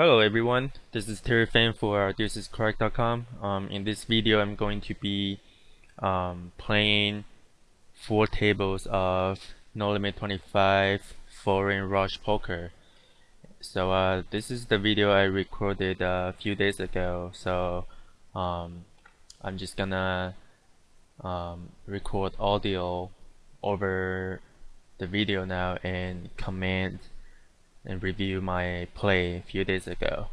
Hello everyone, this is Terry Fan for thisiscorrect.com. In this video I'm going to be playing 4 tables of No Limit 25 Foreign Rush Poker. So this is the video I recorded a few days ago, so I'm just gonna record audio over the video now and comment and review my play a few days ago.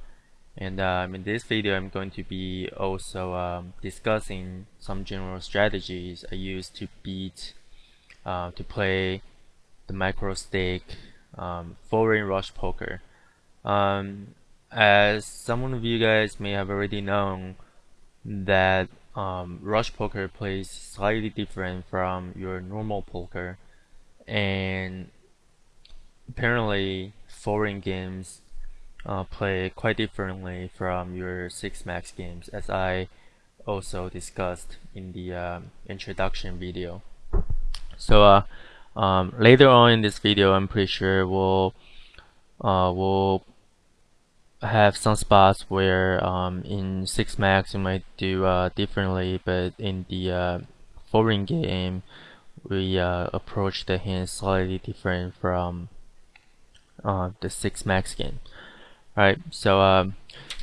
And in this video I'm going to be also discussing some general strategies I use to play the micro stake foreign rush poker. As some of you guys may have already known that rush poker plays slightly different from your normal poker, and apparently foreign games play quite differently from your 6max games, as I also discussed in the introduction video. So later on in this video, I'm pretty sure we'll have some spots where in 6max you might do differently, but in the foreign game we approach the hand slightly different from the 6max game. Alright, so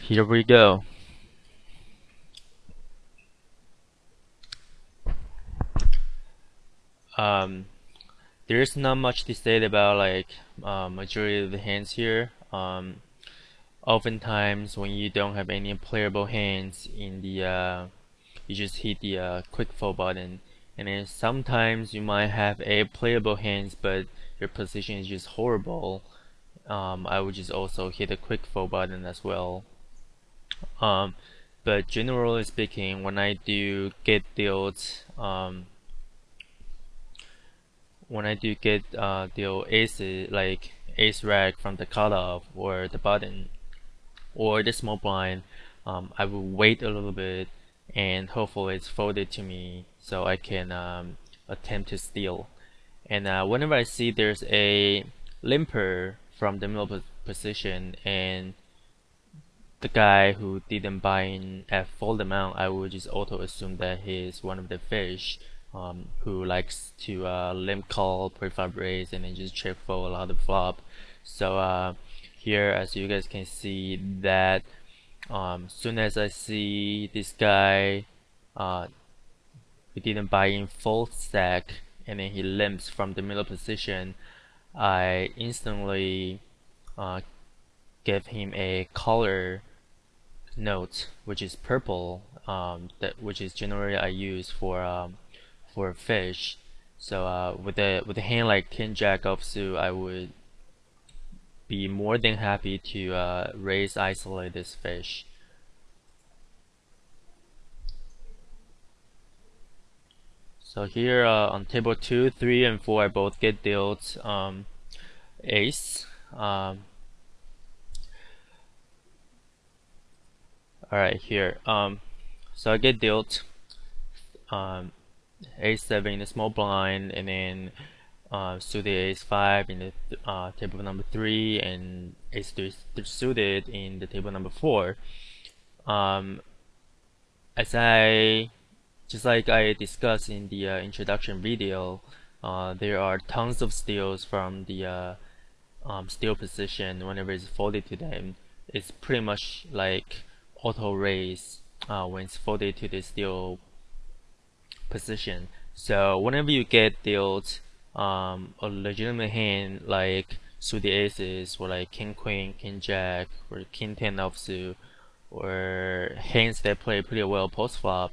here we go. There's not much to say about majority of the hands here. Oftentimes when you don't have any playable hands in the you just hit the quick fold button, and then sometimes you might have a playable hands but your position is just horrible. I would just also hit a quick fold button as well. But generally speaking, when I do get dealt deal aces, like ace rag from the cutoff or the button or the small blind, I will wait a little bit and hopefully it's folded to me so I can attempt to steal. And whenever I see there's a limper from the middle position and the guy who didn't buy in at full amount, I would just auto assume that he's one of the fish who likes to limp call, preflop raise, and then just check fold a lot of flop. So here, as you guys can see, that soon as I see this guy who didn't buy in full stack and then he limps from the middle position, I instantly give him a color note, which is purple, which is generally I use for fish. So with a hand like King Jack offsuit, I would be more than happy to raise isolate this fish. So here on table 2, 3, and 4, I both get dealt ace. Alright, here. So I get dealt a7 in the small blind, and then suited ace5 in the table number 3, and ace3 suited in the table number 4. Just like I discussed in the introduction video, there are tons of steals from the steal position. Whenever it's folded to them, it's pretty much like auto raise when it's folded to the steal position. So whenever you get dealt a legitimate hand like suited aces, or like king queen, king jack, or king 10 offsuit, or hands that play pretty well post flop,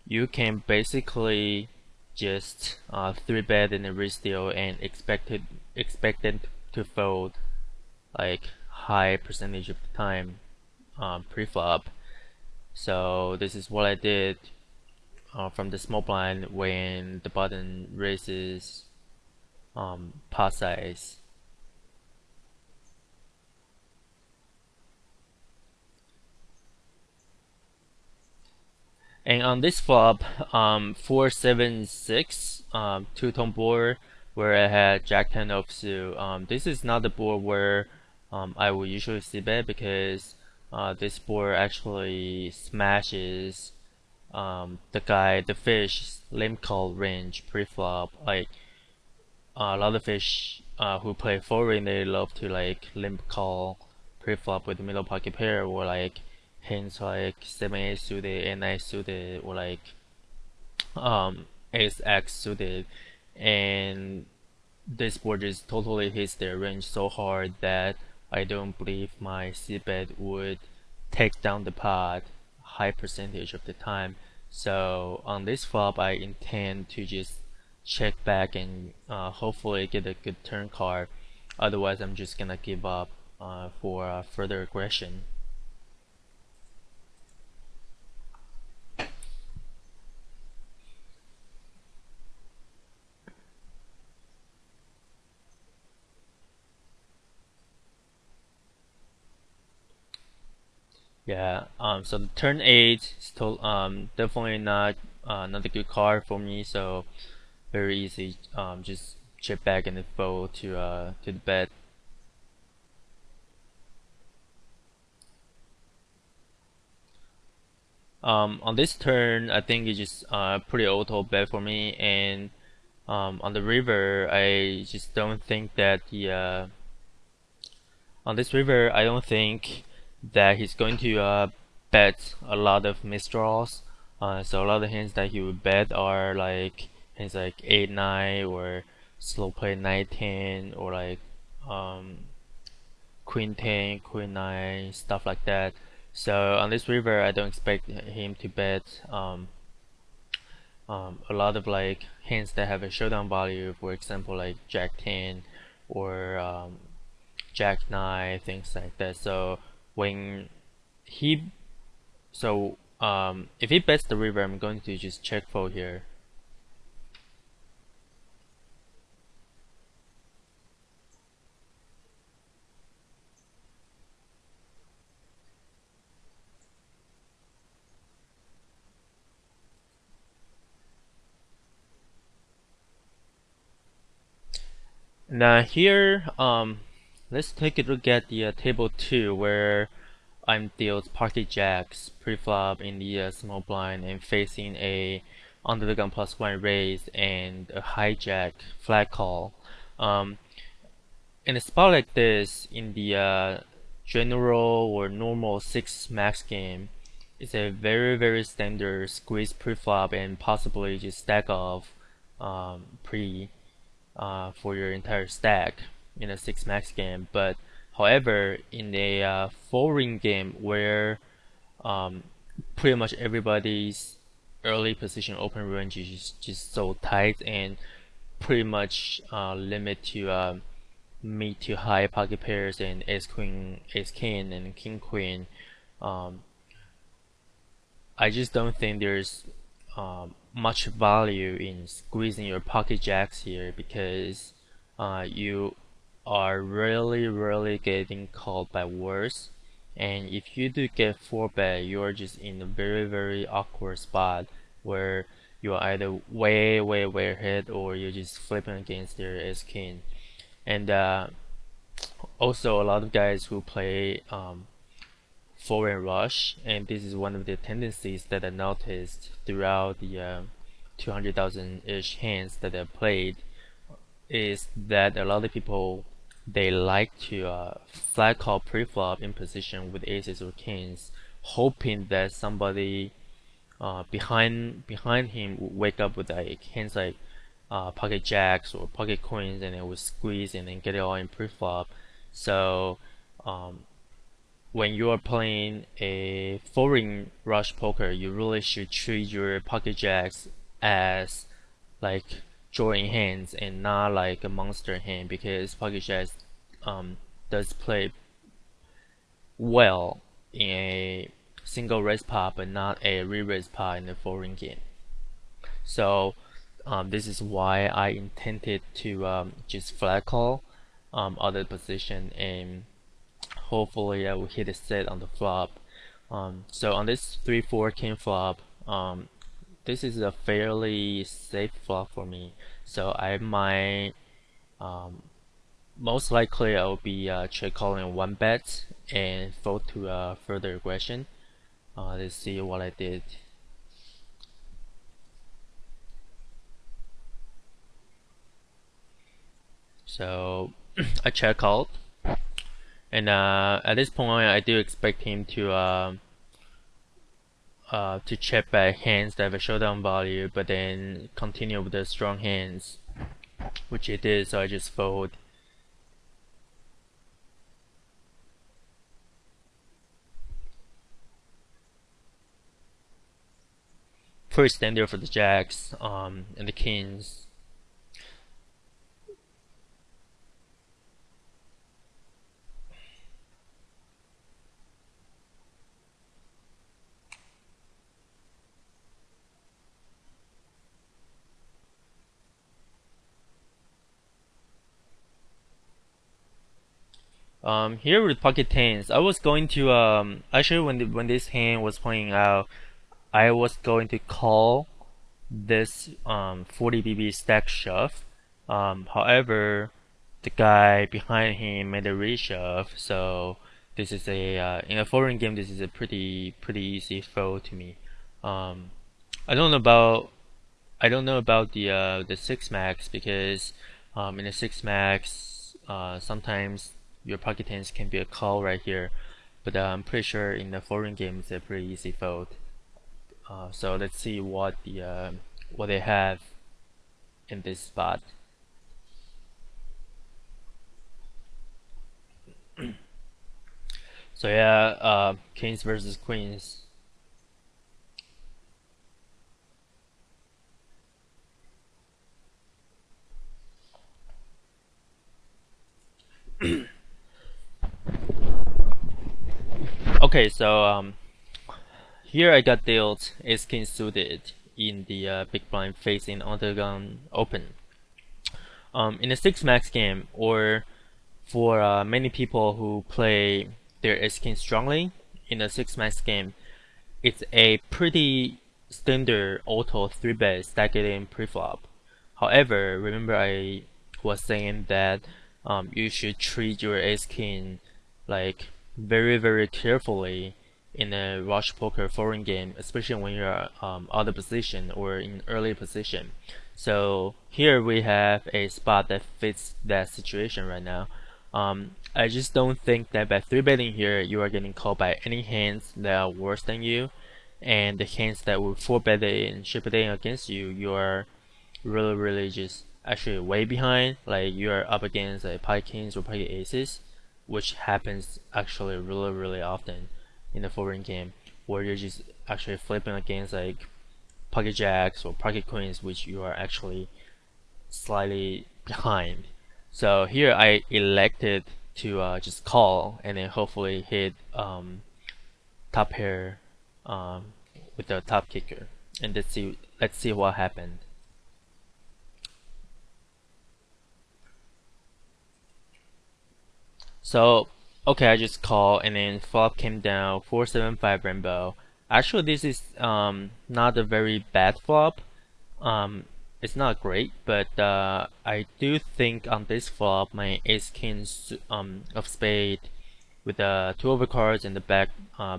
you can basically just 3-bet in a re-steal and expect it to fold like high percentage of the time pre-flop. So this is what I did from the small blind when the button raises pot size. And on this flop, 4-7-6, two-tone board where I had Jack 10 offsuit. This is not the board where I will usually c-bet because this board actually smashes the fish limp call range pre-flop. Like a lot of fish who play foreign, they love to like limp call pre-flop with the middle pocket pair, or like hands like 7-8 suited, 8-9 suited, or like ace X suited, and this board just totally hits their range so hard that I don't believe my c-bet would take down the pot high percentage of the time. So on this flop, I intend to just check back and hopefully get a good turn card. Otherwise, I'm just gonna give up for further aggression. Yeah. So the turn 8 is definitely not a good card for me. So very easy. Just chip back and then fold to the bet. On this turn, I think it's just pretty auto bet for me, and on the river, I just don't think that the on this river, I don't think that he's going to bet a lot of misdraws. So a lot of hands that he would bet are like hands like 8-9 or slow play 9-10 or like um, Queen 10, Queen 9, stuff like that. So on this river, I don't expect him to bet a lot of like hands that have a showdown value, for example, like Jack 10 or Jack 9, things like that. So when he if he bets the river, I'm going to just check fold here. Now here, let's take a look at the table 2 where I'm dealt pocket jacks pre-flop in the small blind and facing a under the gun +1 raise and a hijack flat call. Um, in a spot like this, in the general or normal 6 max game, it's a very standard squeeze pre-flop and possibly just stack off pre for your entire stack in a 6 max game. But however, in a 4-ring game where pretty much everybody's early position open range is just so tight and pretty much limit to mid to high pocket pairs and ace queen, ace king, and king queen. Um, I just don't think there's much value in squeezing your pocket jacks here because you are really getting called by worse. And if you do get 4-bet, you're just in a very awkward spot where you're either way ahead or you're just flipping against their ace king. And also a lot of guys who play foreign rush, and this is one of the tendencies that I noticed throughout the 200,000-ish hands that I played, is that a lot of people, they like to flat call pre-flop in position with aces or kings, hoping that somebody behind him would wake up with like hands like pocket jacks or pocket queens, and it would squeeze and then get it all in pre-flop. So um, when you are playing a foreign rush poker, you really should treat your pocket jacks as like drawing hands and not like a monster hand, because pocket jacks does play well in a single raise pot but not a re-raise pot in the foreign game. So this is why I intended to just flat call other position, and hopefully I will hit a set on the flop. So on this 3-4 king flop, this is a fairly safe flop for me. So I might most likely I will be check calling one bet and fold to further aggression. Let's see what I did. So I check called, and at this point I do expect him to check back hands that have a showdown value, but then continue with the strong hands, which it did. So I just fold. Pretty standard for the jacks and the kings. Here with pocket tens, I was going to actually when this hand was playing out, I was going to call this 40 BB stack shove. However, the guy behind him made a reshove, so this is a in a foreign game. This is a pretty easy fold to me. Um, I don't know about the six max because in the six max sometimes your pocket tens can be a call right here, but I'm pretty sure in the foreign game it's a pretty easy fold. So let's see what they have in this spot. So yeah, kings versus queens. Okay, so here I got dealt ace king suited in the big blind facing Octagon open. In the six max game, or for many people who play their ace king strongly in the six max game, it's a pretty standard auto 3-bet stack it in preflop. However, remember I was saying that you should treat your ace king like very carefully in a rush poker foreign game, especially when you're out of position or in early position. So here we have a spot that fits that situation right now. I just don't think that by 3-betting here you are getting called by any hands that are worse than you, and the hands that will 4-bet and ship it in against you, you are really just actually way behind. Like you are up against like pocket kings or pocket aces, which happens actually really often in the foreign game, where you're just actually flipping against like pocket jacks or pocket queens, which you are actually slightly behind. So here I elected to just call and then hopefully hit top pair um, with the top kicker, and let's see what happened. So okay, I just call and then flop came down 475 rainbow. Actually, this is not a very bad flop. Um, it's not great, but I do think on this flop my ace king of spade with the two overcards and the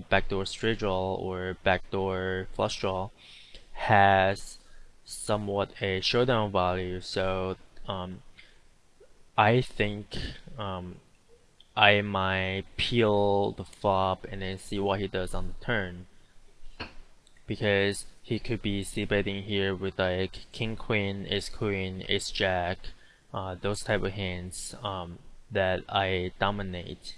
backdoor straight draw or backdoor flush draw has somewhat a showdown value. So um, I think I might peel the flop and then see what he does on the turn, because he could be c-betting here with like king queen, ace jack, those type of hands that I dominate.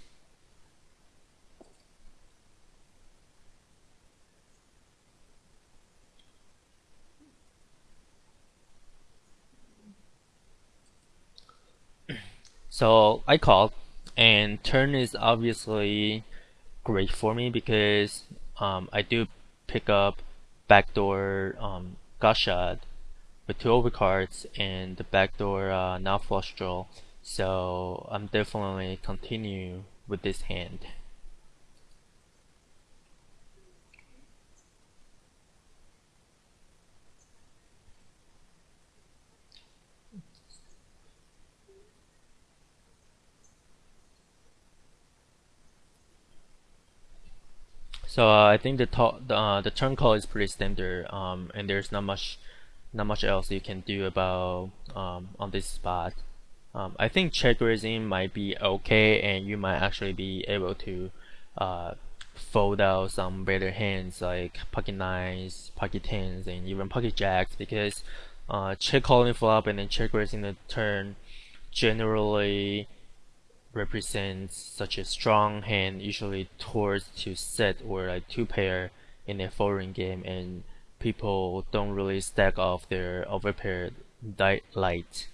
So I called, and turn is obviously great for me because I do pick up backdoor gut shot with two overcards and the backdoor now flush draw. So I'm definitely continue with this hand. So I think the turn call is pretty standard, and there's not much else you can do about on this spot. I think check raising might be okay, and you might actually be able to uh, fold out some better hands like pocket nines, pocket tens, and even pocket jacks, because check calling flop and then check raising the turn generally represents such a strong hand, usually towards to set or like two pair in a foreign game, and people don't really stack off their overpaired light.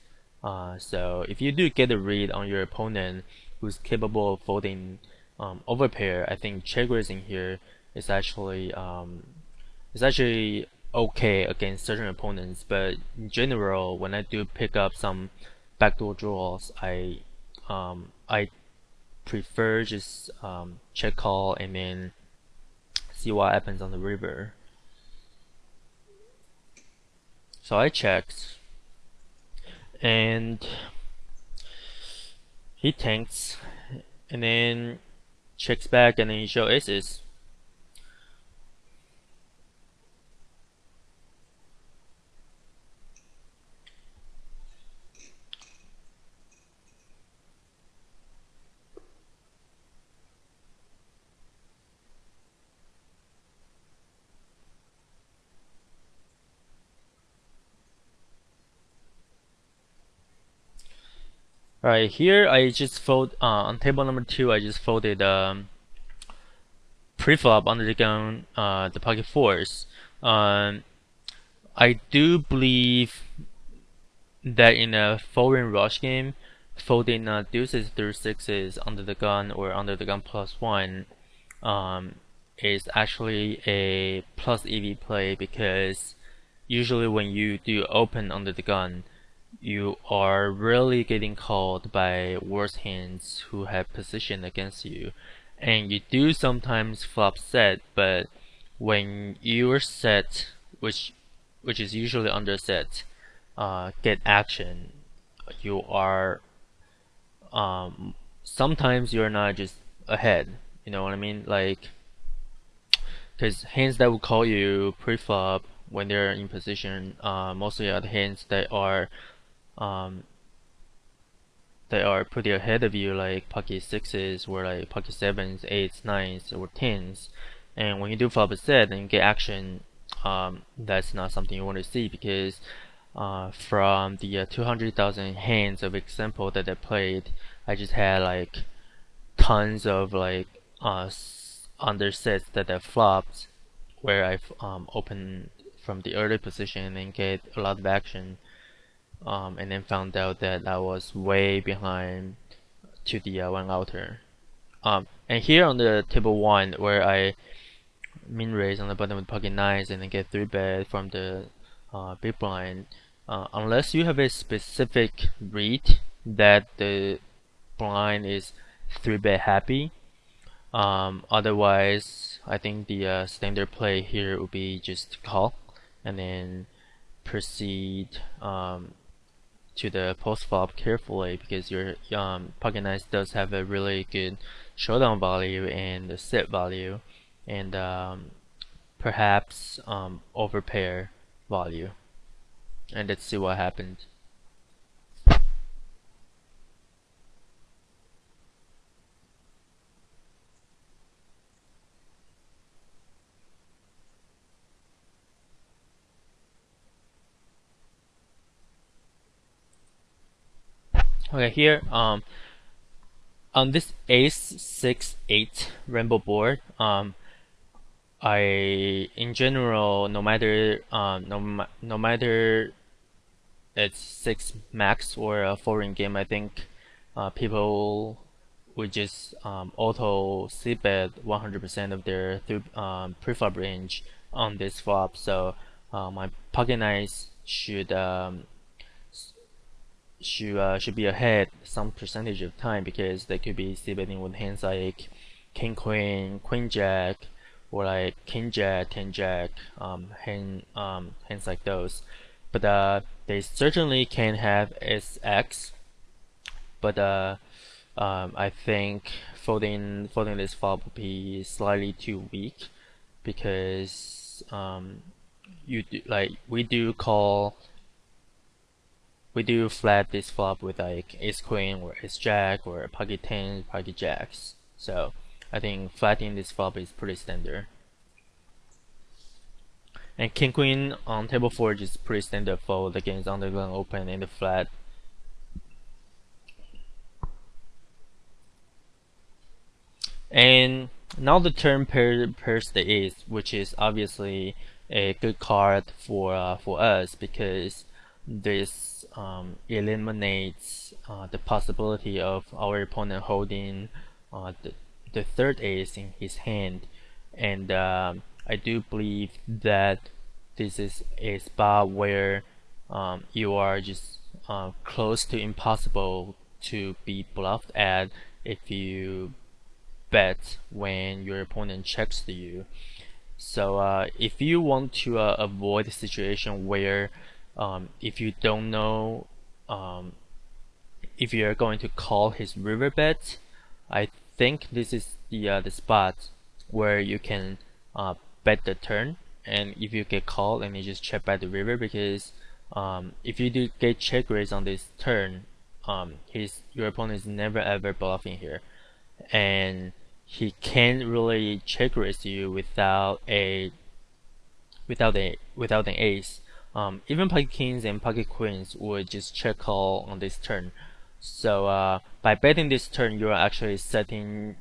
So if you do get a read on your opponent who's capable of folding overpair, I think check raising here is actually okay against certain opponents. But in general, when I do pick up some backdoor draws, I prefer just check call and then see what happens on the river. So I checked, and he tanks, and then checks back, and then he shows aces. Alright, here I just fold on table number 2. I just folded pre-flop under the gun the pocket fours. I do believe that in a foreign rush game, folding deuces through sixes under the gun or under the gun +1 is actually a plus EV play, because usually when you do open under the gun, you are really getting called by worse hands who have position against you, and you do sometimes flop set, but when your set, which is usually under set, get action, you are sometimes you're not just ahead. You know what I mean? Like, because hands that will call you pre-flop when they're in position, mostly are the hands um, that are pretty ahead of you, like pocket sixes or like pocket sevens, eights, nines, or tens. And when you do flop a set and get action, that's not something you want to see, because from the 200,000 hands of example that I played, I just had like tons of like under sets that I flopped, where I've opened from the early position and get a lot of action, and then found out that I was way behind to the one outer. And here on the table 1, where I min raise on the bottom of the pocket nines and then get 3-bet from the big blind, unless you have a specific read that the blind is 3-bet happy, otherwise I think the standard play here would be just call and then proceed to the post flop carefully, because your pocket nines does have a really good showdown value and a set value, and perhaps overpair value. And let's see what happens. Okay, here on this ace 6-8 rainbow board, I in general, no matter it's 6 max or a foreign game, I think people would just auto c-bet 100% of their preflop range on this flop. So my pocket nines should be ahead some percentage of time, because they could be c-betting with hands like king queen, queen jack, or like king jack, ten jack, hands like those. But they certainly can have SX. But I think folding this flop would be slightly too weak because you do, like we do flat this flop with like ace queen or ace jack or pocket tens, pocket jacks. So I think flattening this flop is pretty standard. And king queen on table 4 is pretty standard fold against undergun open in the flat. And now the turn pairs the ace, which is obviously a good card for us because this eliminates the possibility of our opponent holding the third ace in his hand. And I do believe that this is a spot where you are just close to impossible to be bluffed at if you bet when your opponent checks to you. So if you want to avoid the situation where if you don't know if you're going to call his river bet, I think this is the spot where you can bet the turn, and if you get called, then you just check back the river because if you do get check raise on this turn, your opponent is never ever bluffing here, and he can't really check raise you without an ace. Even pocket kings and pocket queens would just check call on this turn. So by betting this turn, you are actually setting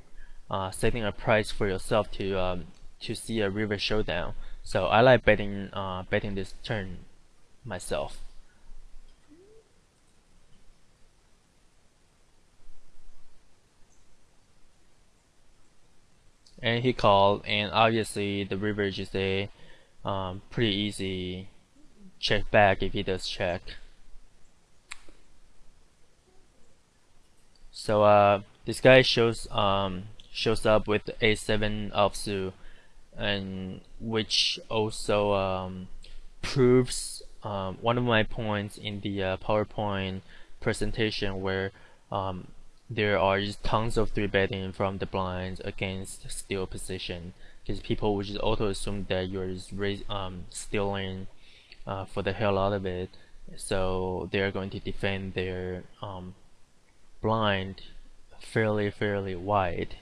a price for yourself to see a river showdown. So I like betting this turn myself. And he called, and obviously the river is just a pretty easy check back if he does check. So this guy shows up with a7 offsuit, and which also proves one of my points in the PowerPoint presentation where there are just tons of 3-betting from the blinds against steal position, because people would just auto assume that you're just stealing for the hell out of it, so they're going to defend their blind fairly wide.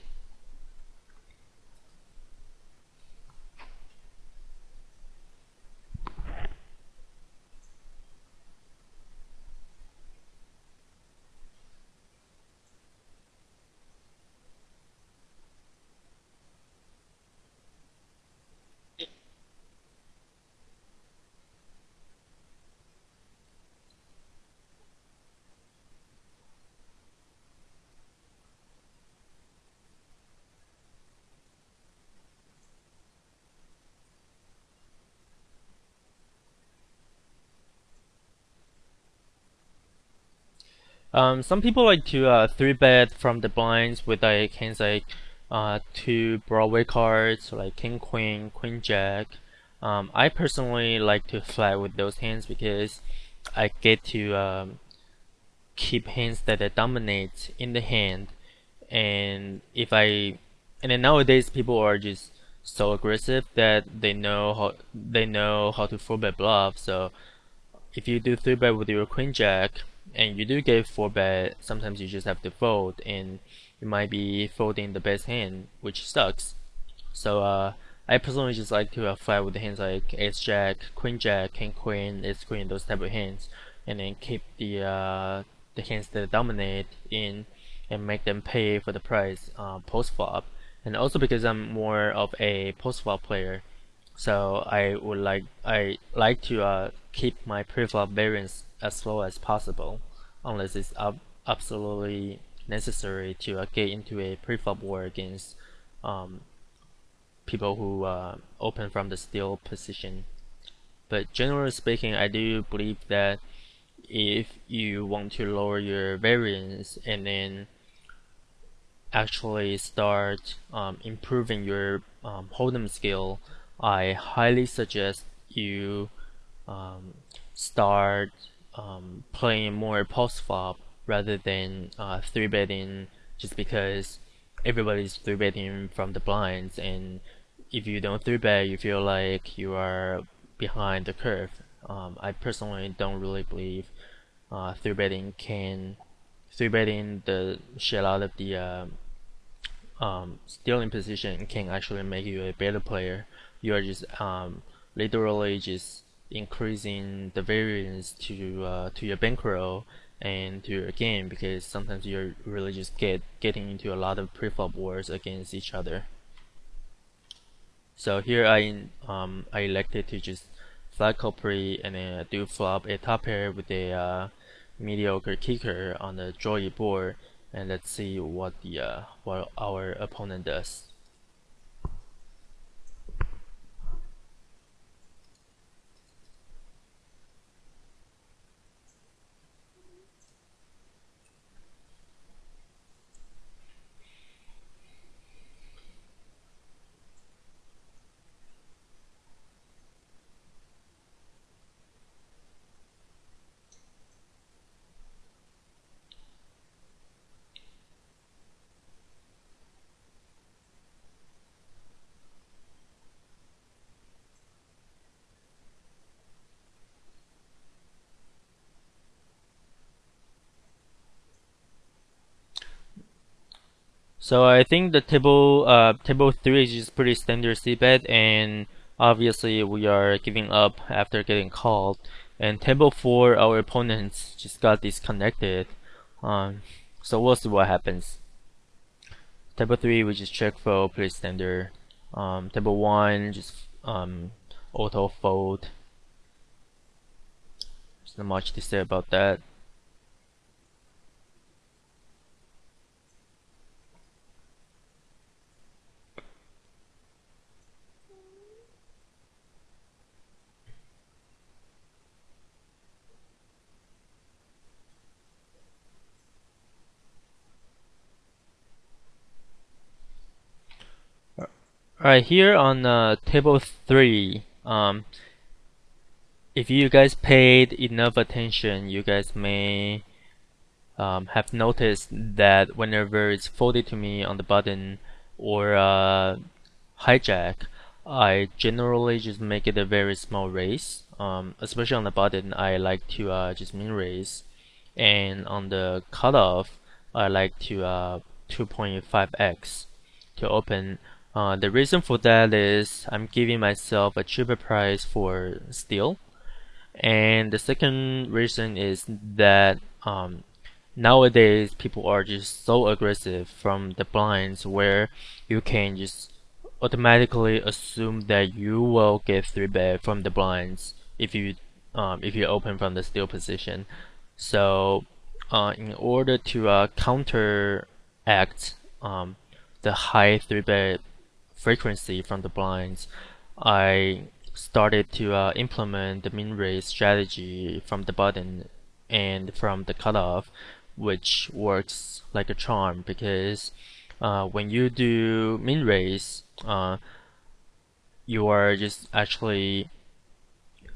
Some people like to 3-bet from the blinds with like hands like 2 Broadway cards like King Queen, Queen Jack. I personally like to flat with those hands because I get to keep hands that dominate in the hand, and and then nowadays people are just so aggressive that they know how to 4-bet bluff. So if you do 3-bet with your Queen Jack and you do get 4-bet, sometimes you just have to fold, and you might be folding the best hand, which sucks. So I personally just like to flat with the hands like Ace Jack, Queen Jack, King Queen, Ace Queen, those type of hands, and then keep the hands that dominate in and make them pay for the price post flop. And also because I'm more of a post flop player, so I like to keep my pre-flop variance as low as possible, unless it's absolutely necessary to get into a pre-flop war against people who open from the steal position. But generally speaking, I do believe that if you want to lower your variance and then actually start improving your hold'em skill, I highly suggest you start playing more post flop rather than 3-betting, just because everybody's three betting from the blinds, and if you don't three bet, you feel like you are behind the curve. I personally don't really believe three betting the shit out of the stealing position can actually make you a better player. You are just literally just increasing the variance to your bankroll and to your game, because sometimes you're really just getting into a lot of pre-flop wars against each other. So here I elected to just flat call pre and then do flop a top pair with a mediocre kicker on the drawy board, and let's see what our opponent does. So I think the table 3 is just pretty standard c bet, and obviously we are giving up after getting called. And table 4, our opponents just got disconnected. Um, so we'll see what happens. Table 3 we just check fold, pretty standard. Table 1 just auto fold. There's not much to say about that. Alright, here on table 3, if you guys paid enough attention, you guys may have noticed that whenever it's folded to me on the button or hijack, I generally just make it a very small raise. Especially on the button, I like to just min raise, and on the cutoff, I like to 2.5x to open. The reason for that is I'm giving myself a cheaper price for steal, and the second reason is that nowadays people are just so aggressive from the blinds where you can just automatically assume that you will get 3 bet from the blinds if you open from the steal position. So in order to counteract the high 3 bet frequency from the blinds, I started to implement the min raise strategy from the button and from the cutoff, which works like a charm, because when you do min raise, you are just actually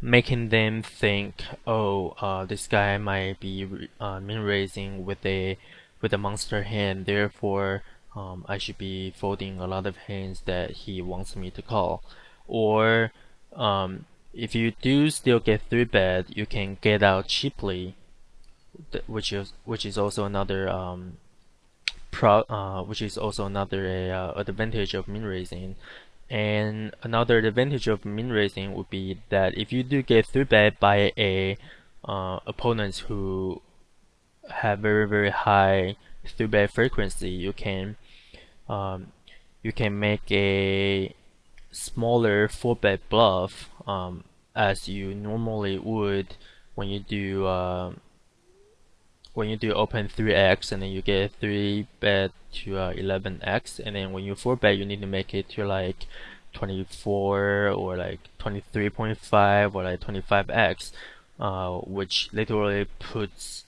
making them think, oh, this guy might be min raising with a monster hand, therefore I should be folding a lot of hands that he wants me to call. Or if you do still get 3 bet, you can get out cheaply, which is also another advantage of min raising. And another advantage of min raising would be that if you do get 3 bet by a opponents who have very high 3 bet frequency, you can make a smaller 4 bet bluff as you normally would when you do open 3x and then you get 3 bet to 11x, and then when you 4 bet you need to make it to like 24 or like 23.5 or like 25x, which literally puts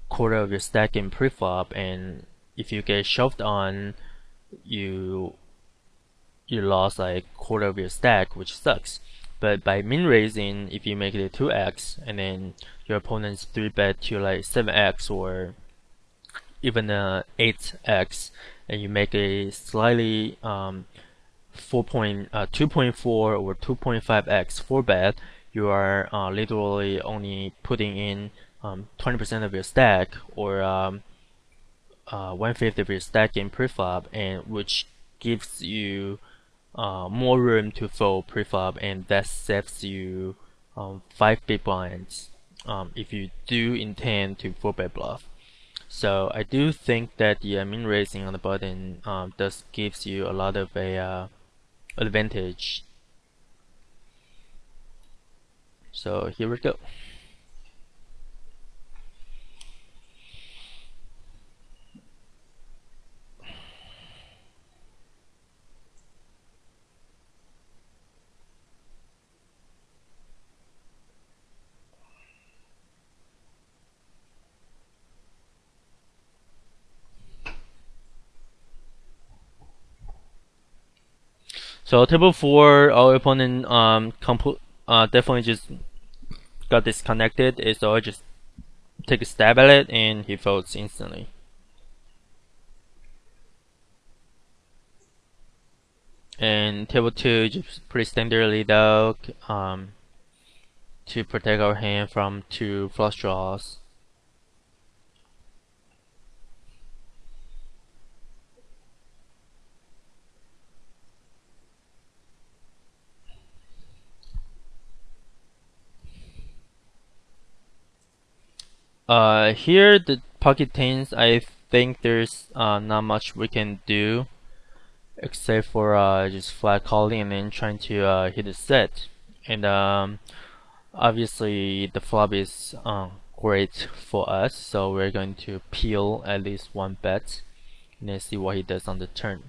quarter of your stack in preflop, and if you get shoved on, you lost like quarter of your stack, which sucks. But by min raising, if you make it 2x and then your opponent's 3 bet to like 7x or even 8x, and you make a slightly 2.4 or 2.5x 4-bet, you are literally only putting in 20% of your stack, or 1/5 of your stack in preflop, and which gives you more room to fold preflop, and that saves you 5 big blinds if you do intend to 4-bet bluff. So I do think that the min raising on the button does gives you a lot of a advantage. So here we go. So table 4, our opponent definitely just got disconnected, so I just take a stab at it and he folds instantly. And table 2, just pretty standard lead out to protect our hand from 2 flush draws. Here the pocket tens, I think there's not much we can do except for just flat calling and then trying to hit a set. And obviously the flop is great for us, so we're going to peel at least 1 bet and then see what he does on the turn.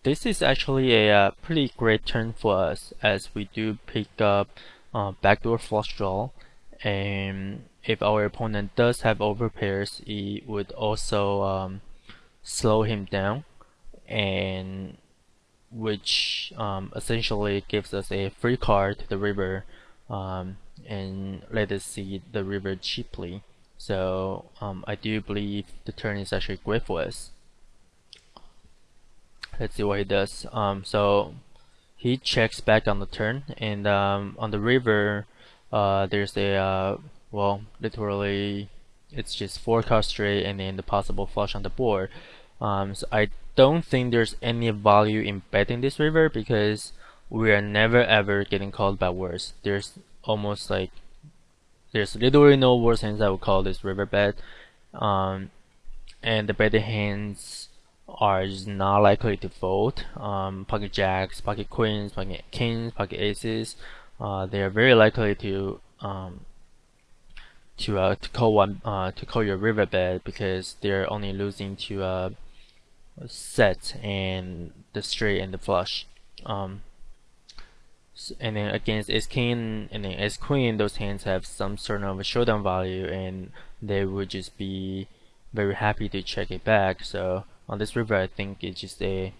This is actually a pretty great turn for us, as we do pick up backdoor flush draw, and if our opponent does have overpairs, it would also slow him down, and which essentially gives us a free card to the river, and let us see the river cheaply. So I do believe the turn is actually great for us. Let's see what he does. So he checks back on the turn, and on the river, there's a well, literally, it's just 4 cards straight, and then the possible flush on the board. So I don't think there's any value in betting this river, because we are never ever getting called by worse. There's literally no worse hands I would call this river bet, and the better hands are just not likely to fold. Pocket jacks, pocket queens, pocket kings, pocket aces, they are very likely to call your river bet, because they're only losing to a set and the straight and the flush. And then against ace king and then ace queen, those hands have some sort of a showdown value, and they would just be very happy to check it back. So on this river, I think it's just a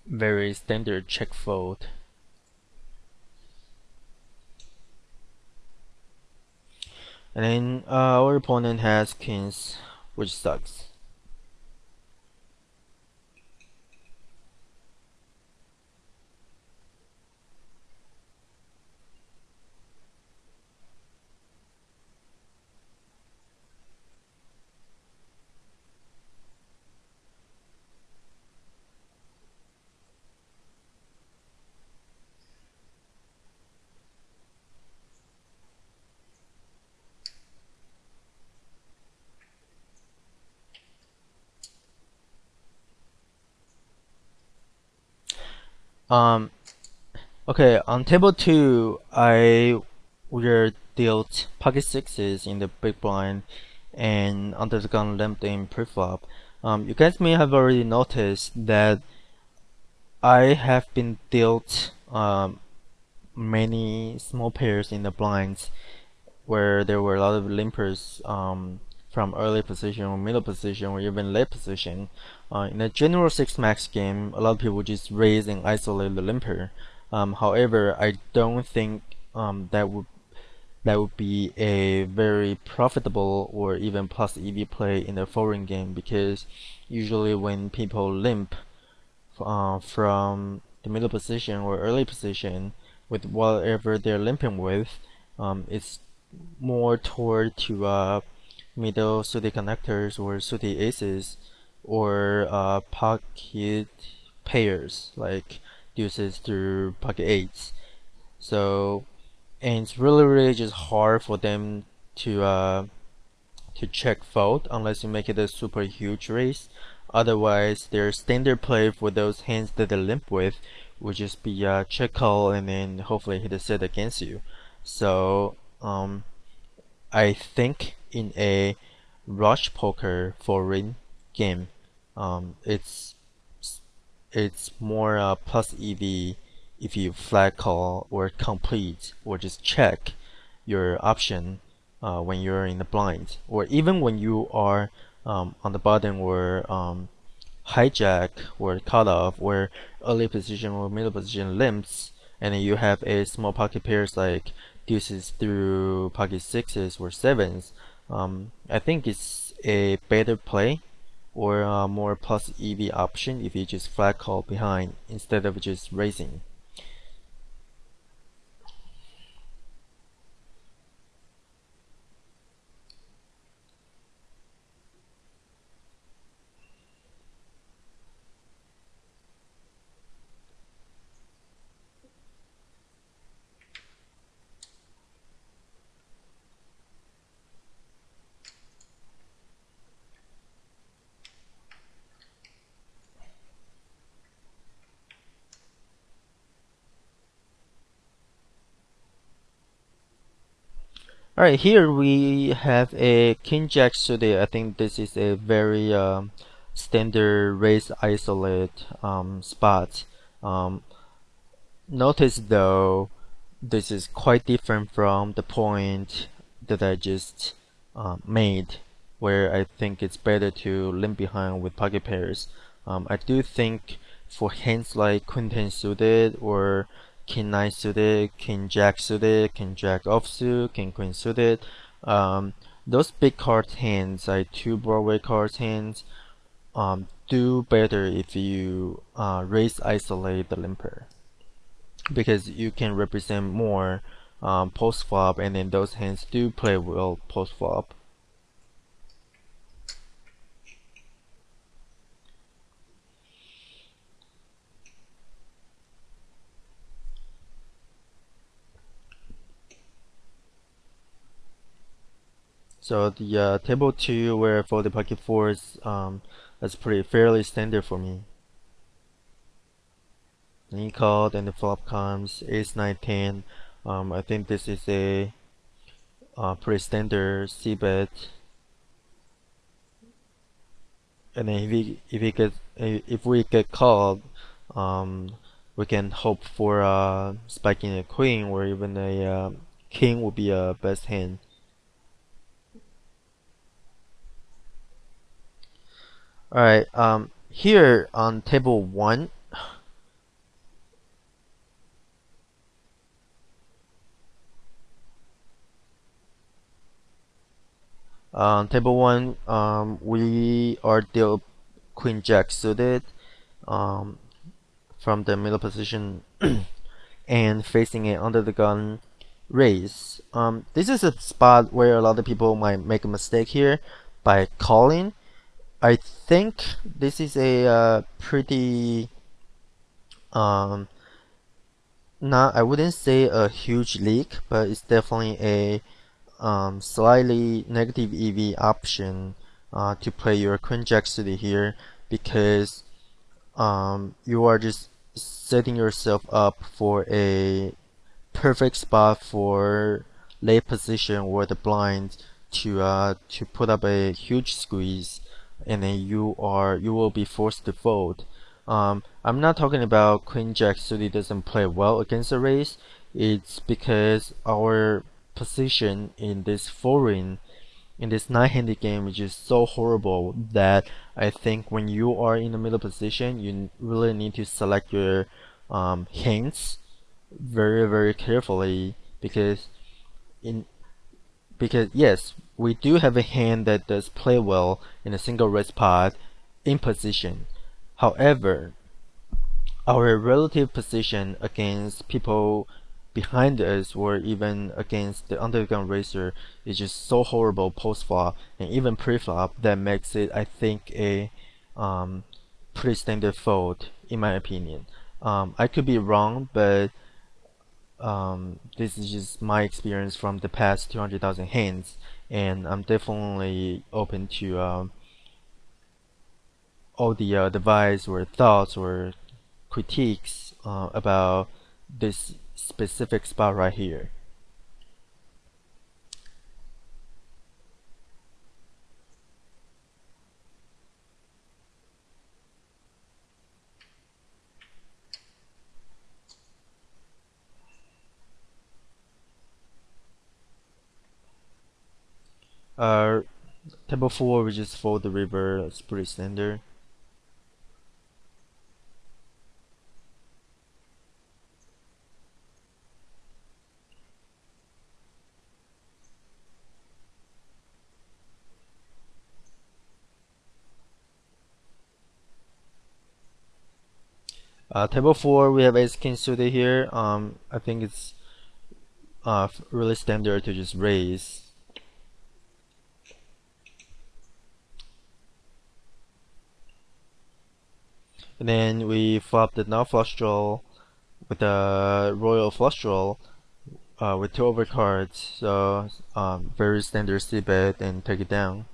very standard check fold. And then our opponent has kings, which sucks. Okay, on table 2, we're dealt pocket sixes in the big blind and under the gun limp in preflop. You guys may have already noticed that I have been dealt many small pairs in the blinds where there were a lot of limpers from early position or middle position or even late position. In a general 6-max game, a lot of people just raise and isolate the limper. However, I don't think that would be a very profitable or even plus EV play in a foreign game, because usually when people limp from the middle position or early position with whatever they're limping with, it's more toward to middle suited connectors or suited aces or pocket pairs like deuces through pocket eights. So, and it's really just hard for them to check fold unless you make it a super huge raise. Otherwise, their standard play for those hands that they limp with would just be check call and then hopefully hit a set against you. So I think in a rush poker foreign game, it's more plus EV if you flag call or complete or just check your option when you're in the blind, or even when you are on the button or hijack or cutoff or early position or middle position limps, and then you have a small pocket pairs like deuces through pocket sixes or sevens. I think it's a better play or a more plus EV option if you just flag call behind instead of just raising. Alright, here we have a King Jack suited. I think this is a very standard raise isolate spot. Notice though, this is quite different from the point that I just made, where I think it's better to limp behind with pocket pairs. I do think for hands like Queen 10 suited or King 9 suited, King Jack suited, King Jack offsuit, King Queen suited, those big card hands, like two Broadway cards hands, do better if you raise isolate the limper, because you can represent more post flop, and then those hands do play well post flop. So the table 2 where for the pocket fours, that's pretty fairly standard for me. He called and the flop comes ace 9 10. I think this is a pretty standard c bet. And then if we get called, we can hope for spiking a queen or even a king would be a best hand. Alright, here on table 1, we are dealt Queen Jack suited from the middle position and facing it under the gun raise. This is a spot where a lot of people might make a mistake here by calling. I think this is a pretty not, I wouldn't say a huge leak, but it's definitely a slightly negative EV option to play your Queen Jack suited here, because you are just setting yourself up for a perfect spot for late position or the blind to put up a huge squeeze, and then you will be forced to fold. I'm not talking about Queen Jack suited doesn't play well against a raise. It's because our position in this foreign in this nine-handed game, which is so horrible that I think when you are in the middle position, you really need to select your hands very, very carefully, because in because yes, we do have a hand that does play well in a single raise pot in position. However, our relative position against people behind us or even against the undergun racer is just so horrible post flop and even pre-flop that makes it, I think, a um, pretty standard fold in my opinion. I could be wrong, but this is just my experience from the past 200,000 hands, and I'm definitely open to all the advice or thoughts or critiques about this specific spot right here. Uh, Table 4, we just fold the river, it's pretty standard. Table 4, we have ace king suited here. I think it's really standard to just raise. And then we flop the null flush draw with the royal flush draw with two overcards. So very standard c bet and take it down.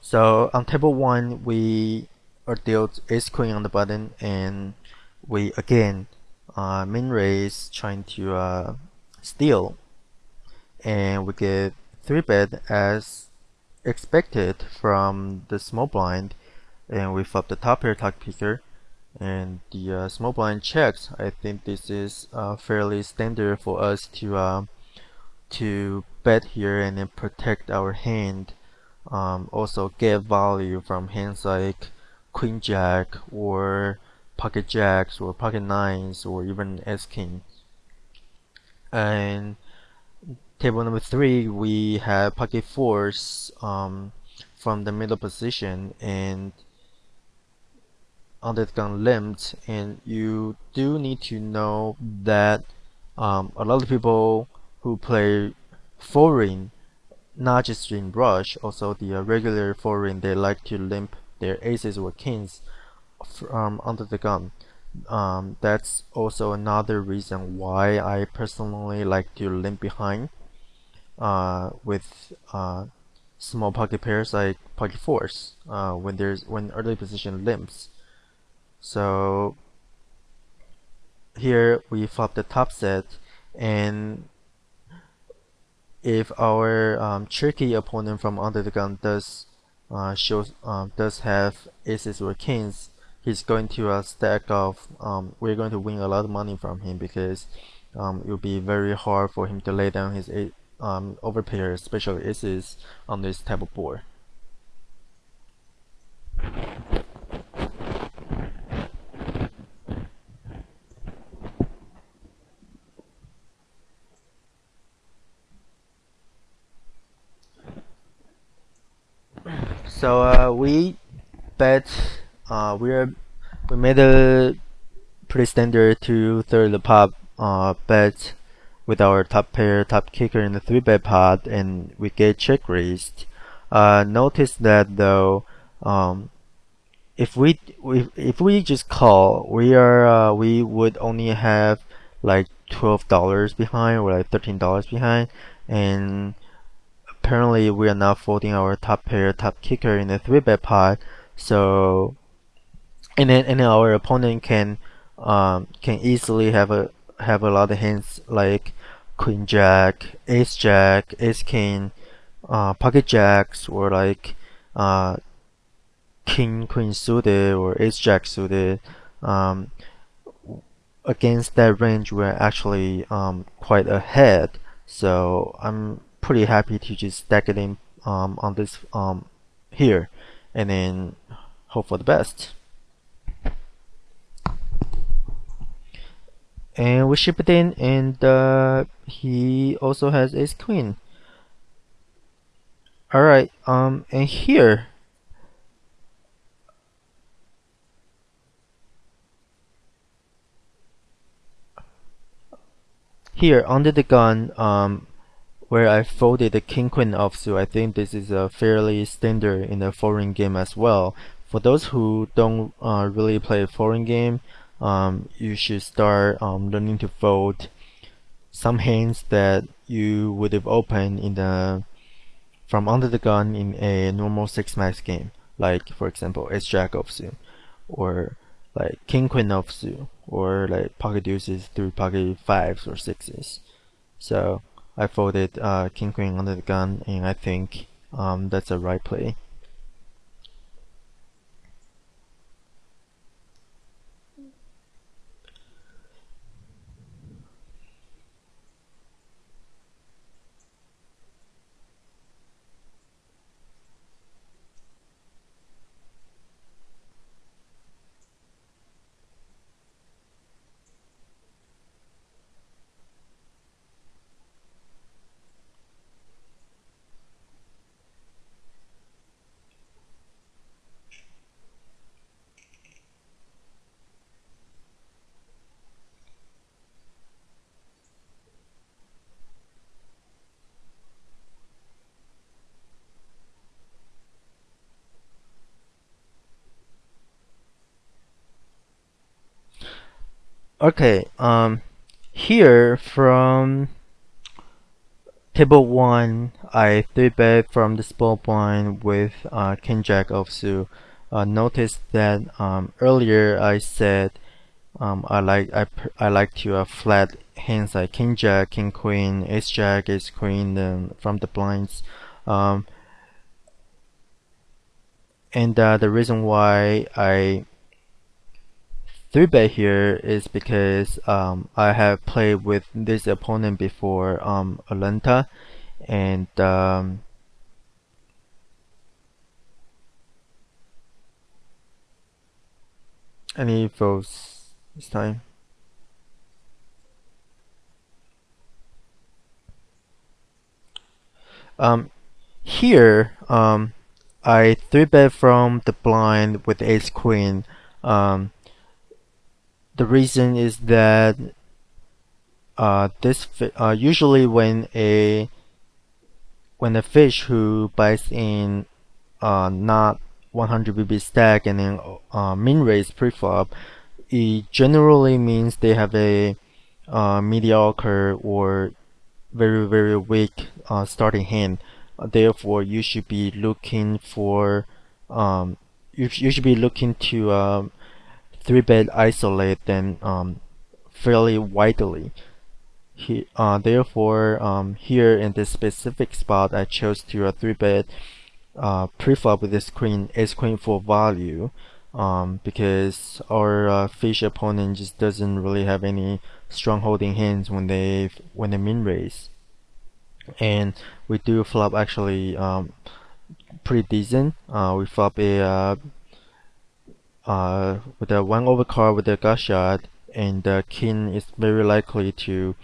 So on table 1, we are dealt ace queen on the button, and we again min raise trying to steal, and we get 3-bet as expected from the small blind, and we flop the top pair top kicker, and the small blind checks. I think this is fairly standard for us to bet here and then protect our hand. Also get value from hands like Queen Jack or Pocket Jacks or Pocket Nines or even Ace King. And table number 3, we have Pocket Fours from the middle position and under the gun limped, and you do need to know that a lot of people who play foreign, not just in rush, also the regular foreign, they like to limp their aces or kings from under the gun. That's also another reason why I personally like to limp behind with small pocket pairs like pocket fours when early position limps. So here we flop the top set, and if our tricky opponent from under the gun does have aces or kings, he's going to stack off. We're going to win a lot of money from him because it will be very hard for him to lay down his overpair, especially aces, on this type of board. So we bet we made a pretty standard 2/3 the pot bet with our top pair top kicker in the 3-bet pot, and we get check raised. Notice that though, if we just call, we would only have like $12 behind or like $13 behind, and apparently we are not folding our top pair top kicker in the 3-bet pot. So and then our opponent can easily have a lot of hands like Queen Jack, Ace Jack, Ace King, Pocket Jacks, or like king queen suited or ace jack suited, um, against that range we're actually quite ahead. So I'm pretty happy to just stack it in on this here, and then hope for the best. And we ship it in, and he also has ace queen. All right, and here under the gun, where I folded the king queen offsuit. I think this is a fairly standard in a foreign game as well. For those who don't really play a foreign game, you should start learning to fold some hands that you would have opened in the from under the gun in a normal 6-max game, like for example ace jack offsuit, or like king queen offsuit, or like pocket deuces through pocket fives or sixes. So I folded king queen under the gun, and I think that's a right play. Okay, here from table 1, I 3-bet from the small blind with king jack offsuit. Notice that earlier I said I like to flat hands like king jack, king queen, ace jack, ace queen from the blinds. Um, and the reason why I 3-bet here is because I have played with this opponent before, Alenta, and any votes this time? Here, I 3-bet from the blind with ace queen. The reason is that usually when a fish who buys in not 100 BB stack and then min raise preflop, it generally means they have a mediocre or very weak starting hand. Therefore, you should be looking for you should be looking to 3-bet isolate them fairly widely. Therefore, here in this specific spot, I chose to 3-bet preflop with this queen, ace queen for value, because our fish opponent just doesn't really have any strong holding hands when they min raise, and we do flop actually pretty decent. We flop a with a 1-over card with a gut shot, and the king is very likely to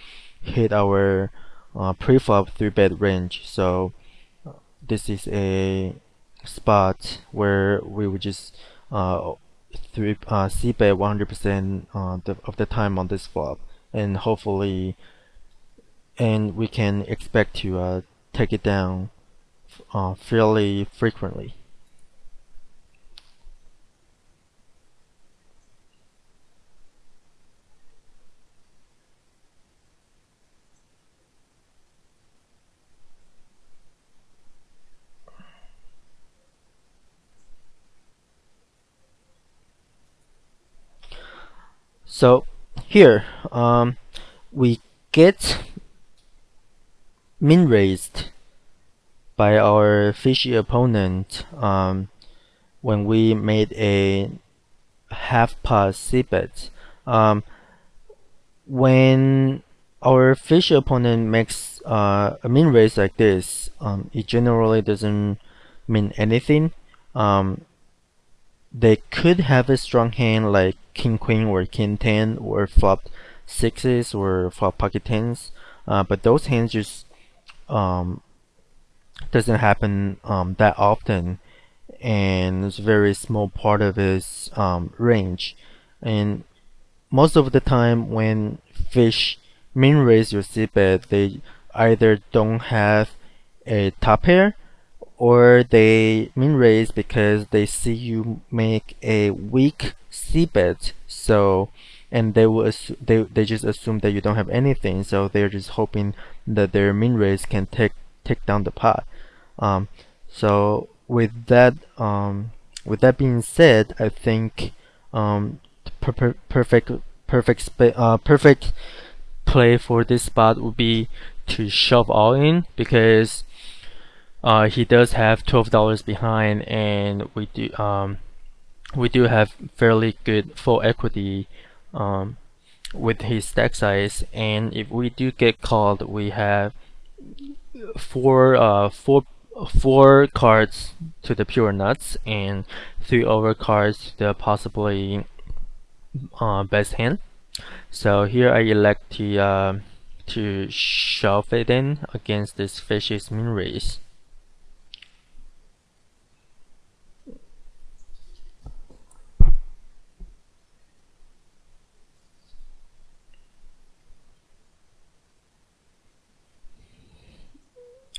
hit our preflop 3-bet range. So this is a spot where we would just c-bet 100% of the time on this flop, and hopefully, and we can expect to take it down fairly frequently. So here, we get min raised by our fishy opponent, when we made a half pot c-bet. Um, when our fish opponent makes a min raise like this, it generally doesn't mean anything. They could have a strong hand like king queen or king 10 or flop sixes or flop pocket tens, but those hands just um, doesn't happen that often, and it's a very small part of his range. And most of the time when fish min raise your c-bet, they either don't have a top pair or they min raise because they see you make a weak c-bet, so and they just assume that you don't have anything, so they're just hoping that their min raise can take down the pot. um, so with that being said, I think perfect play for this spot would be to shove all in, because he does have $12 behind, and we do have fairly good full equity with his stack size. And if we do get called, we have four cards to the pure nuts and 3 overcards to the possibly best hand. So here I elect to shove it in against this fish's min raise.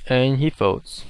And he folds.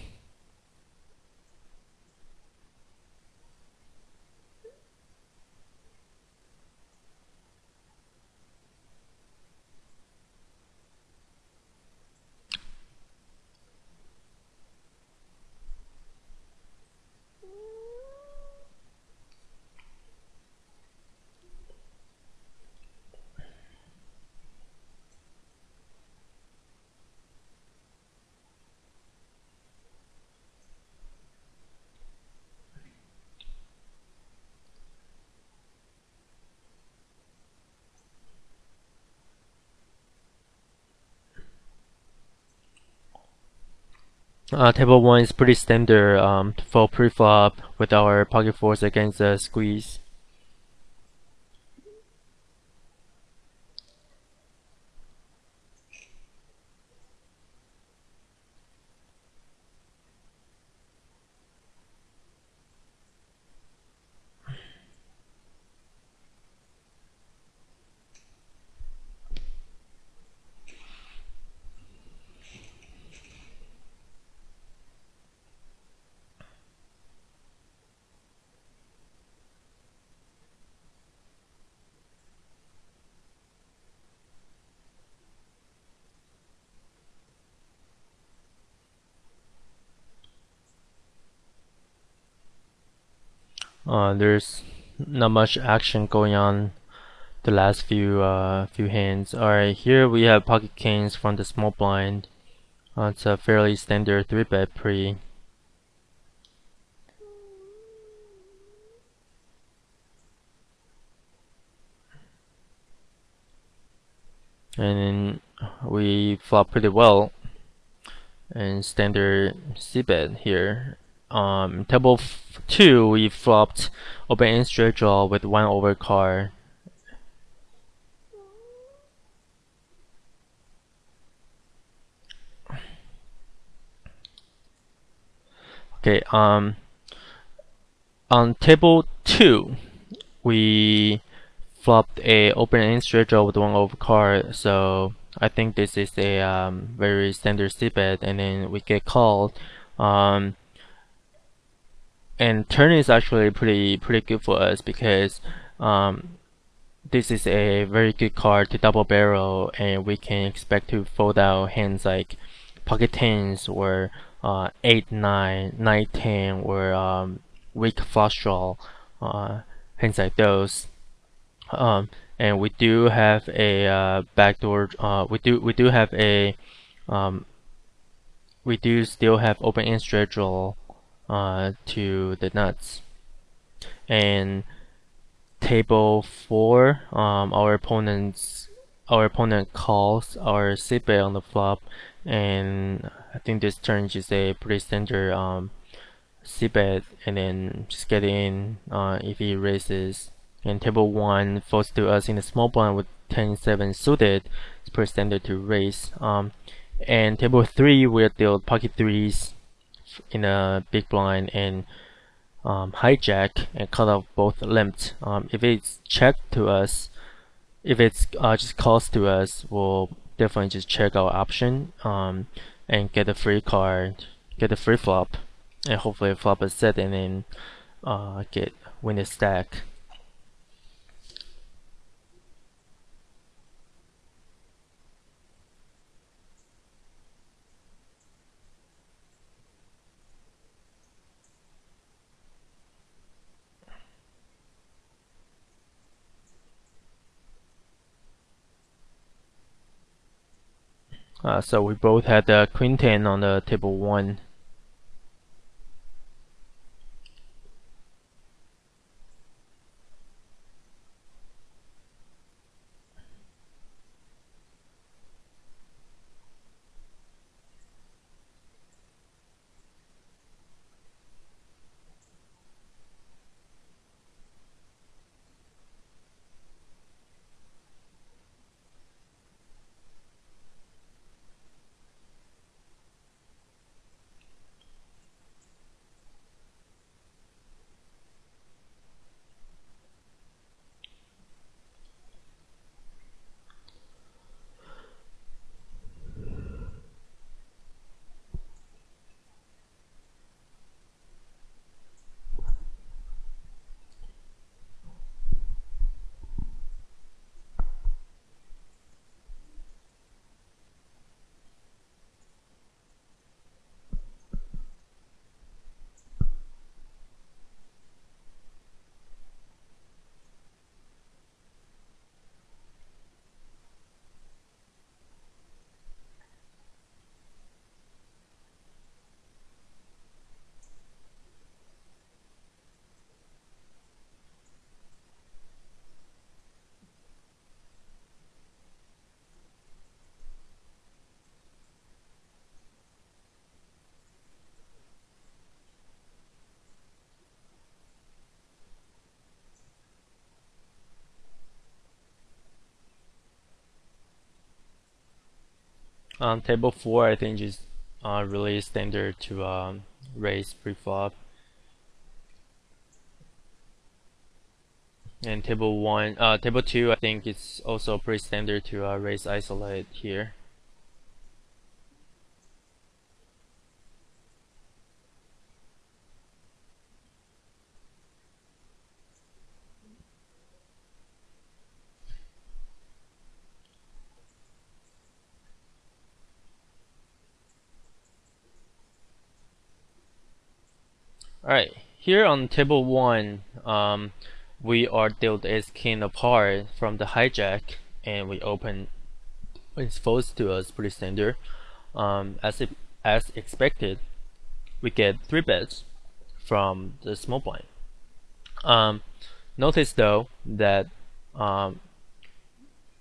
Table 1 is pretty standard for pre-flop with our pocket fours against the squeeze. There's not much action going on the last few hands. Alright, here we have pocket kings from the small blind. It's a fairly standard 3-bet pre. And we flop pretty well and standard c-bet here. Table 2 we flopped open end straight draw with 1 overcard. Okay, on table 2 we flopped a open end straight draw with 1 overcard, so I think this is a very standard c-bet, and then we get called. And turn is actually pretty good for us, because this is a very good card to double barrel, and we can expect to fold out hands like pocket tens or 8, 9, 9, 10, or weak flush draw, hands like those. And we do have a backdoor. We do have a we do still have open end straight draw to the nuts. And table 4, our opponent calls our c-bet on the flop, and I think this turn is a pretty standard c-bet, and then just get in if he raises. And table 1 folds to us in a small blind with 10-7 suited. It's pretty standard to raise. And table 3 we'll deal pocket threes in a big blind and hijack and cut off both limits. If it's checked to us, if it's just calls to us, we'll definitely just check our option and get a free card, get a free flop, and hopefully flop a set and then win the stack. So we both had the queen 10 on the table 1. Table 4, I think is really standard to raise pre-flop. And table 2, I think it's also pretty standard to raise isolate here. Alright, here on table 1, we are dealt ace king apart from the hijack, and we open it's folds to us pretty standard. As expected, we get 3 bets from the small blind. Notice though that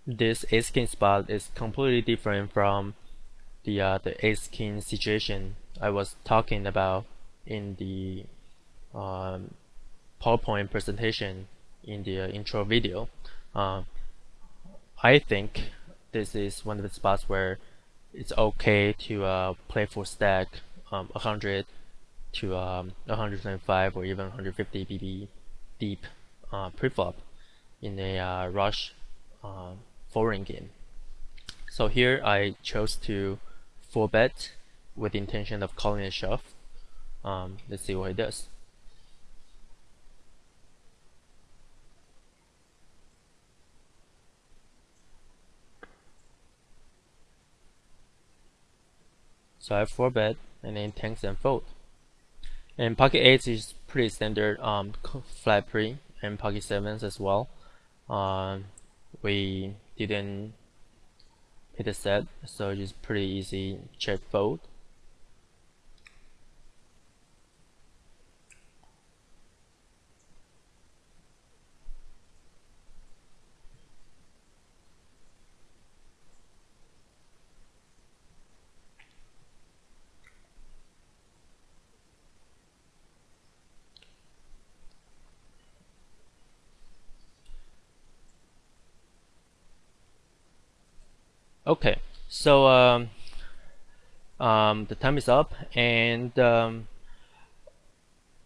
this ace king spot is completely different from the ace king situation I was talking about in the PowerPoint presentation in the intro video. I think this is one of the spots where it's okay to play for stack 100 to 125 or even 150 BB deep preflop in a rush foreign game. So here I chose to 4-bet with the intention of calling a shove. Let's see what it does. So I 4-bet and then tanks and fold. And pocket 8s is pretty standard flat pre, and pocket 7s as well. We didn't hit a set, so it's pretty easy check fold. Okay, so the time is up, and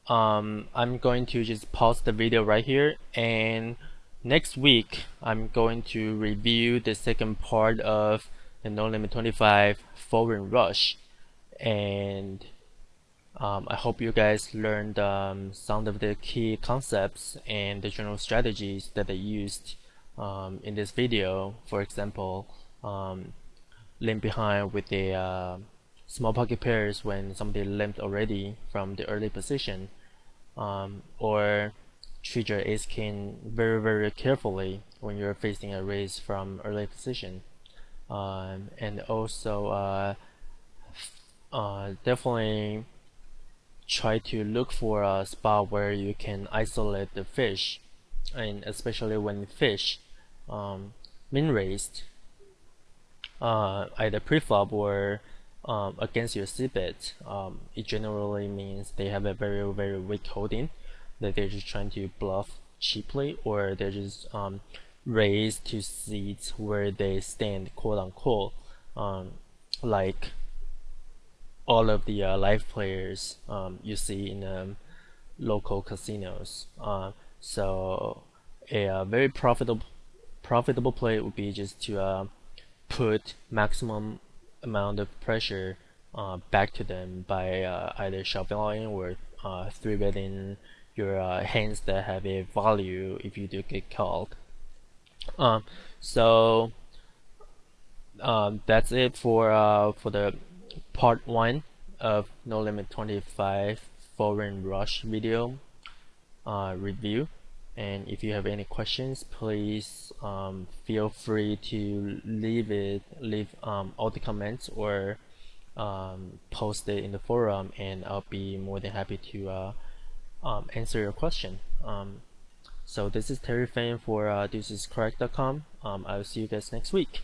I'm going to just pause the video right here, and next week I'm going to review the second part of the No Limit 25 Forward Rush, and I hope you guys learned some of the key concepts and the general strategies that I used in this video. For example, limp behind with the small pocket pairs when somebody limped already from the early position, or treat your ace king very carefully when you're facing a raise from early position, and also definitely try to look for a spot where you can isolate the fish, and especially when fish min raised either pre-flop or against your c-bet, it generally means they have a very weak holding, that they're just trying to bluff cheaply, or they're just raised to seats where they stand, quote unquote, like all of the live players you see in local casinos. So a very profitable play would be just to put maximum amount of pressure back to them by either shoveling or three betting your hands that have a value if you do get called. Um, so that's it for the part one of No Limit 25 Foreign Rush video review. And if you have any questions, please feel free to leave all the comments, or post it in the forum, and I'll be more than happy to answer your question. So this is Terry Fan for thisiscorrect.com. I'll see you guys next week.